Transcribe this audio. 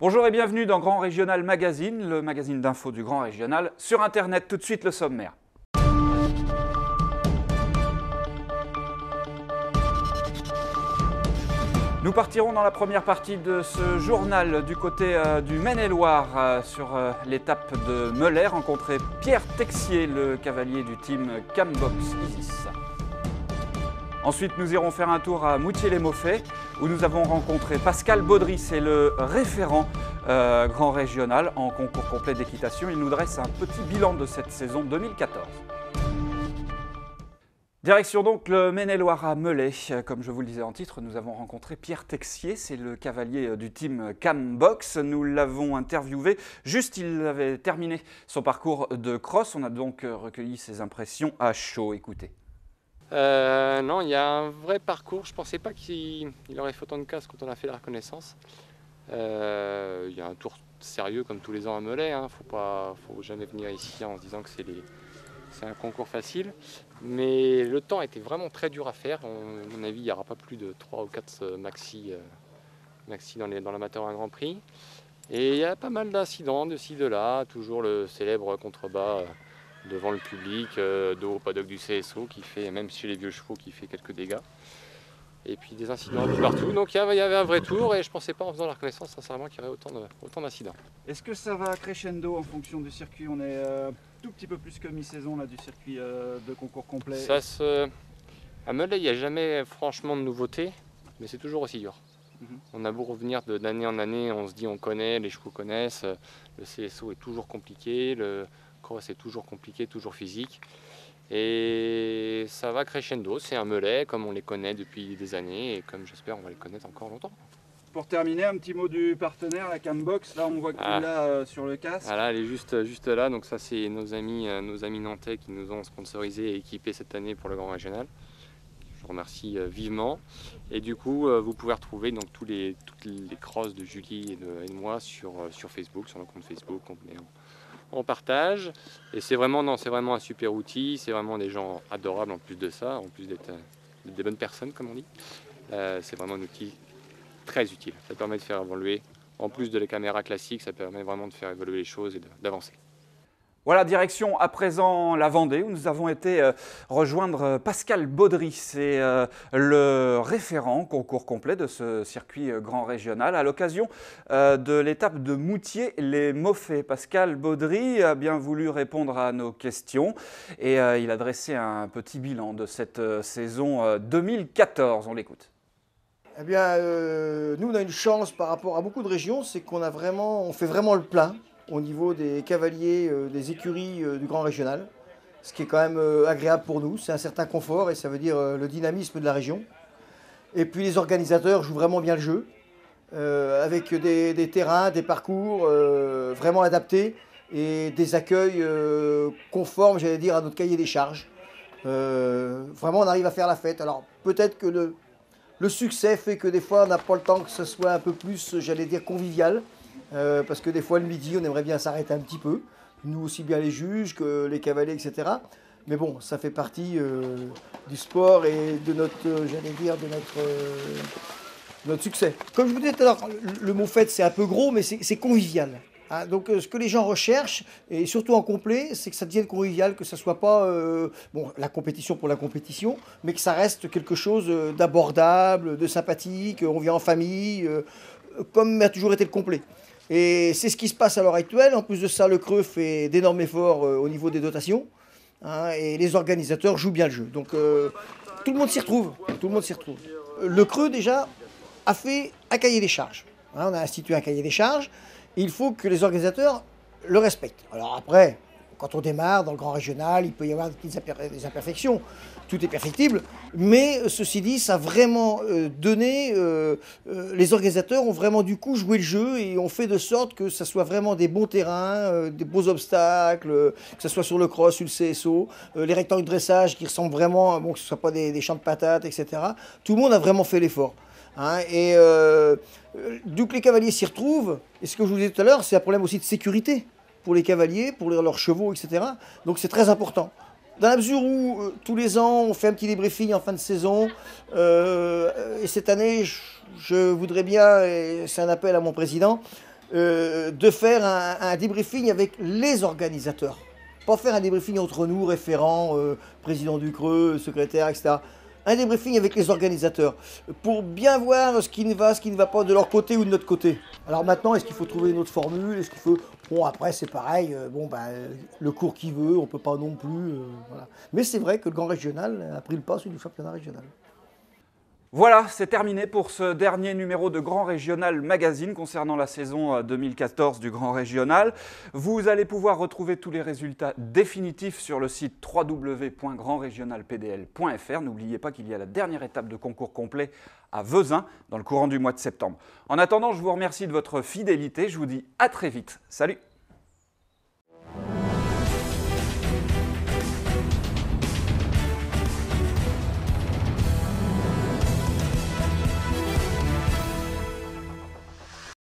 Bonjour et bienvenue dans Grand Régional Magazine, le magazine d'info du Grand Régional. Sur Internet, tout de suite le sommaire. Nous partirons dans la première partie de ce journal du côté du Maine-et-Loire sur l'étape de Melay, rencontrer Pierre Texier, le cavalier du team Cambox Isis. Ensuite, nous irons faire un tour à Moutier-les-Mauffais, où nous avons rencontré Pascal Baudry, c'est le référent grand régional en concours complet d'équitation. Il nous dresse un petit bilan de cette saison 2014. Direction donc le Maine-et-Loire à Melay. Comme je vous le disais en titre, nous avons rencontré Pierre Texier, c'est le cavalier du team Cambox. Nous l'avons interviewé juste, il avait terminé son parcours de cross. On a donc recueilli ses impressions à chaud. Écoutez. Non, il y a un vrai parcours. Je ne pensais pas qu'il aurait fait autant de casse quand on a fait la reconnaissance. Il y a un tour sérieux comme tous les ans à Melay. Faut jamais venir ici en se disant que c'est un concours facile. Mais le temps était vraiment très dur à faire. À mon avis, il n'y aura pas plus de 3 ou 4 maxi dans l'amateur à Grand Prix. Et il y a pas mal d'incidents de ci, de là. Toujours le célèbre contrebas devant le public, de haut paddock du CSO, qui fait, même chez les vieux chevaux, qui fait quelques dégâts. Et puis des incidents tout partout. Donc il y avait un vrai tour et je ne pensais pas en faisant la reconnaissance sincèrement qu'il y aurait autant d'incidents. Est-ce que ça va crescendo en fonction du circuit? On est tout petit peu plus que mi-saison là, du circuit de concours complet. À Melay, il n'y a jamais franchement de nouveautés, mais c'est toujours aussi dur. On a beau revenir d'année en année, on se dit on connaît, les chevaux connaissent, le CSO est toujours compliqué, le cross est toujours compliqué, toujours physique. Et ça va crescendo, c'est un Melay comme on les connaît depuis des années et comme j'espère on va les connaître encore longtemps. Pour terminer, un petit mot du partenaire, la Cambox. Là on voit qu'il est là sur le casque. Voilà, elle est juste là, donc ça c'est nos amis nantais qui nous ont sponsorisé et équipé cette année pour le Grand Régional. Je remercie vivement. Et du coup, vous pouvez retrouver donc toutes les crosses de Julie et de moi sur Facebook, sur nos comptes Facebook. On partage. Et c'est vraiment un super outil. C'est vraiment des gens adorables en plus de ça, en plus d'être des bonnes personnes, comme on dit. C'est vraiment un outil très utile. Ça permet de faire évoluer. En plus de les caméras classiques, ça permet vraiment de faire évoluer les choses et d'avancer. Voilà, direction à présent la Vendée, où nous avons été rejoindre Pascal Baudry. C'est le référent concours complet de ce circuit grand régional à l'occasion de l'étape de Moutier-les-Mauffais. Pascal Baudry a bien voulu répondre à nos questions et il a dressé un petit bilan de cette saison 2014. On l'écoute. Eh bien, nous on a une chance par rapport à beaucoup de régions, c'est qu'on fait vraiment le plein au niveau des cavaliers, des écuries du Grand Régional, ce qui est quand même agréable pour nous. C'est un certain confort et ça veut dire le dynamisme de la région. Et puis les organisateurs jouent vraiment bien le jeu, avec des terrains, des parcours vraiment adaptés et des accueils conformes, j'allais dire, à notre cahier des charges. Vraiment, on arrive à faire la fête. Alors peut-être que le succès fait que des fois, on n'a pas le temps que ce soit un peu plus, j'allais dire, convivial. Parce que des fois, le midi, on aimerait bien s'arrêter un petit peu. Nous, aussi bien les juges que les cavaliers, etc. Mais bon, ça fait partie du sport et de notre, notre succès. Comme je vous disais tout à l'heure, le mot fête, c'est un peu gros, mais c'est convivial. Hein, donc ce que les gens recherchent, et surtout en complet, c'est que ça devienne convivial, que ça ne soit pas la compétition pour la compétition, mais que ça reste quelque chose d'abordable, de sympathique, on vient en famille, comme a toujours été le complet. Et c'est ce qui se passe à l'heure actuelle. En plus de ça, le Creux fait d'énormes efforts au niveau des dotations, hein, et les organisateurs jouent bien le jeu. Donc tout le monde s'y retrouve. Le Creux déjà a fait un cahier des charges. Hein, on a institué un cahier des charges. Et il faut que les organisateurs le respectent. Alors après, quand on démarre dans le Grand Régional, il peut y avoir des imperfections. Tout est perfectible. Mais ceci dit, ça a vraiment donné... les organisateurs ont vraiment du coup joué le jeu et ont fait de sorte que ça soit vraiment des bons terrains, des beaux obstacles, que ce soit sur le cross, sur le CSO, les rectangles de dressage qui ressemblent vraiment, que ce ne soit pas des champs de patates, etc. Tout le monde a vraiment fait l'effort. Hein, et d'où que les cavaliers s'y retrouvent, et ce que je vous disais tout à l'heure, c'est un problème aussi de sécurité pour les cavaliers, pour leurs chevaux, etc. Donc c'est très important. Dans la mesure où tous les ans on fait un petit débriefing en fin de saison, et cette année je voudrais bien, et c'est un appel à mon président, de faire un débriefing avec les organisateurs. Pas faire un débriefing entre nous, référents, président du Creux, secrétaire, etc. Un débriefing avec les organisateurs pour bien voir ce qui ne va pas de leur côté ou de notre côté. Alors maintenant, est-ce qu'il faut trouver une autre formule? Est-ce qu'il faut... Bon, après, c'est pareil, le cours qui veut, on ne peut pas non plus... voilà. Mais c'est vrai que le Grand Régional a pris le pas sur du championnat régional. Voilà, c'est terminé pour ce dernier numéro de Grand Régional Magazine concernant la saison 2014 du Grand Régional. Vous allez pouvoir retrouver tous les résultats définitifs sur le site www.grandregionalpdl.fr. N'oubliez pas qu'il y a la dernière étape de concours complet à Vezins dans le courant du mois de septembre. En attendant, je vous remercie de votre fidélité. Je vous dis à très vite. Salut!